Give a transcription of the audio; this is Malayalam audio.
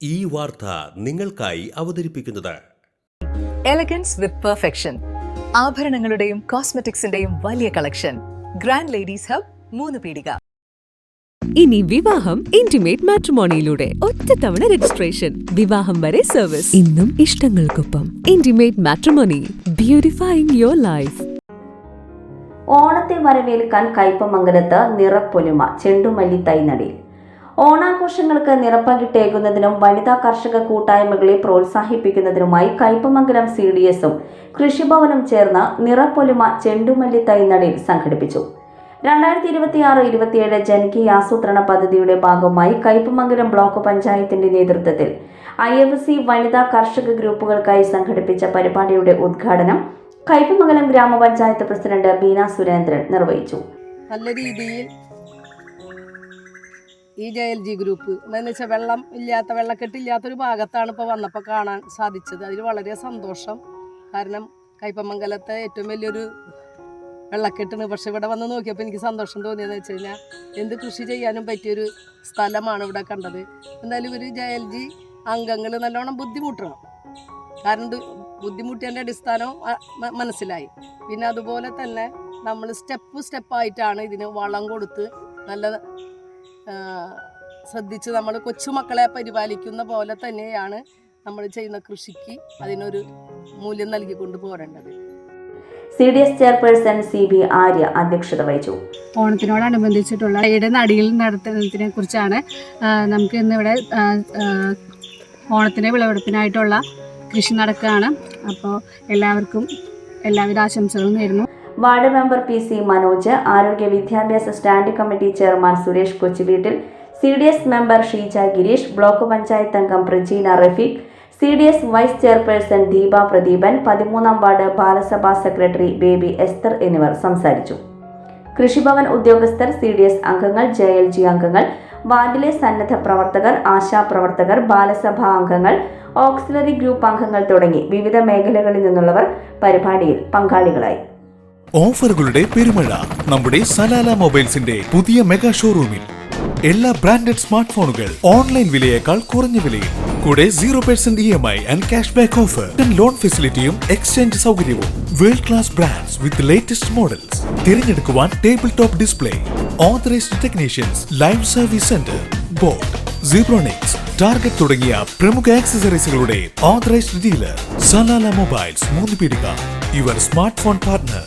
ഈ വാർത്ത നിങ്ങൾക്കായി അവതരിപ്പിക്കുന്നത് എലഗൻസ് വിത്ത് പെർഫെക്ഷൻ, ആഭരണങ്ങളുടെയും കോസ്മെറ്റിക്സിന്റെയും വലിയ കളക്ഷൻ. ഗ്രാൻഡ് ലേഡീസ് ഹബ്, 3 പീടിക. ഇനി വിവാഹം ഇന്റിമേറ്റ് മാട്രിമോണിയിലൂടെ ഒറ്റത്തവണ രജിസ്ട്രേഷൻ, വിവാഹം വരെ സർവീസ്. ഇന്നും ഇഷ്ടങ്ങൾക്കൊപ്പം ഇന്റിമേറ്റ് മാട്രിമോണി, ബ്യൂട്ടിഫൈയിങ് യുവർ ലൈഫ്. ഓണത്തെ വരവേൽക്കാൻ കയ്പമംഗലത്ത് നിറപ്പൊലിമ, ചെണ്ടുമല്ലി തൈനടിയിൽ. ഓണാഘോഷങ്ങൾക്ക് നിറപ്പകിട്ടേകുന്നതിനും വനിതാ കർഷക കൂട്ടായ്മകളെ പ്രോത്സാഹിപ്പിക്കുന്നതിനുമായി കയ്പമംഗലം CDSഉം കൃഷിഭവനും ചേർന്ന് നിറപ്പൊലിമ ചെണ്ടുമല്ലി തൈനടിയിൽ സംഘടിപ്പിച്ചു. 2026-27 ജനകീയാസൂത്രണ പദ്ധതിയുടെ ഭാഗമായി കയ്പമംഗലം ബ്ലോക്ക് പഞ്ചായത്തിന്റെ നേതൃത്വത്തിൽ IFC വനിതാ കർഷക ഗ്രൂപ്പുകൾക്കായി സംഘടിപ്പിച്ച പരിപാടിയുടെ ഉദ്ഘാടനം കയ്പമംഗലം ഗ്രാമപഞ്ചായത്ത് പ്രസിഡന്റ് ബീന സുരേന്ദ്രൻ നിർവഹിച്ചു. നല്ല രീതിയിൽ ഈ JLG ഗ്രൂപ്പ് എന്താണെന്ന് വെച്ചാൽ വെള്ളക്കെട്ടില്ലാത്തൊരു ഭാഗത്താണ് ഇപ്പോൾ വന്നപ്പോൾ കാണാൻ സാധിച്ചത്. അതിൽ വളരെ സന്തോഷം. കാരണം കയ്പമംഗലത്തെ ഏറ്റവും വലിയൊരു വെള്ളക്കെട്ടാണ്. പക്ഷെ ഇവിടെ വന്ന് നോക്കിയപ്പോൾ എനിക്ക് സന്തോഷം തോന്നിയെന്ന് വെച്ച് കഴിഞ്ഞാൽ എന്ത് കൃഷി ചെയ്യാനും പറ്റിയൊരു സ്ഥലമാണ് ഇവിടെ കണ്ടത്. എന്തായാലും ഒരു JLG അംഗങ്ങൾ നല്ലോണം ബുദ്ധിമുട്ടണം. കാരണം ബുദ്ധിമുട്ടിയതിൻ്റെ അടിസ്ഥാനം മനസ്സിലായി. പിന്നെ അതുപോലെ തന്നെ നമ്മൾ സ്റ്റെപ്പായിട്ടാണ് ഇതിന് വളം കൊടുത്ത് നല്ല ശ്രദ്ധിച്ച് നമ്മൾ കൊച്ചുമക്കളെ പരിപാലിക്കുന്ന പോലെ തന്നെയാണ് നമ്മൾ ചെയ്യുന്ന കൃഷിക്ക് അതിനൊരു മൂല്യം നൽകിക്കൊണ്ട് പോരേണ്ടത്. CDS ചെയർപേഴ്സൺ CB ആര്യ അധ്യക്ഷത വഹിച്ചു. ഓണത്തിനോടനുബന്ധിച്ചിട്ടുള്ള നടിയിൽ നടത്തുന്നതിനെ കുറിച്ചാണ് നമുക്ക് ഇന്നിവിടെ ഓണത്തിന് വിളവെടുപ്പിനായിട്ടുള്ള കൃഷി നടക്കുകയാണ്. അപ്പോൾ എല്ലാവർക്കും എല്ലാവിധ ആശംസകളും നേരുന്നു. വാർഡ് മെമ്പർ PC മനോജ്, ആരോഗ്യ വിദ്യാഭ്യാസ standing committee chairman Suresh Kochuveettil, CDS member Sheeja Gireesh, block panchayat അംഗം Prajeena Rafeeq, CDS vice chairperson Deepa Pradeepan, 13ാം വാർഡ് ബാലസഭാ സെക്രട്ടറി ബേബി എസ്തർ എന്നിവർ സംസാരിച്ചു. കൃഷിഭവൻ ഉദ്യോഗസ്ഥർ, CDS അംഗങ്ങൾ, JLG അംഗങ്ങൾ, വാർഡിലെ സന്നദ്ധ പ്രവർത്തകർ, ആശാപ്രവർത്തകർ, ബാലസഭാ അംഗങ്ങൾ, ഓക്സിലറി ഗ്രൂപ്പ് അംഗങ്ങൾ തുടങ്ങി വിവിധ മേഖലകളിൽ നിന്നുള്ളവർ പരിപാടിയിൽ പങ്കാളികളായി. ഓഫറുകളുടെ പെരുമഴ നമ്മുടെ സലാല മൊബൈൽസിന്റെ പുതിയ മെഗാ ഷോറൂമിൽ. എല്ലാ ബ്രാൻഡഡ് സ്മാർട്ട് ഫോണുകൾ ഓൺലൈൻ വിലയേക്കാൾ കുറഞ്ഞ വിലയിൽ, കൂടെ 0% EMI and cash back offer, loan ഫെസിലിറ്റിയും എക്സ്ചേഞ്ച് സൗകര്യവും. World class brands with latest models തിരഞ്ഞെടുക്കുവാൻ table top display, authorised technicians, live service centre, boAt, Zebronics, Target തുടങ്ങിയ പ്രമുഖ ആക്സസറീസുകളുടെ ഓതറൈസ്ഡ് ഡീലർ. സലാല മൊബൈൽസ്, 3 പീടിക, യുവർ സ്മാർട്ട് ഫോൺ പാർട്ട്ണർ.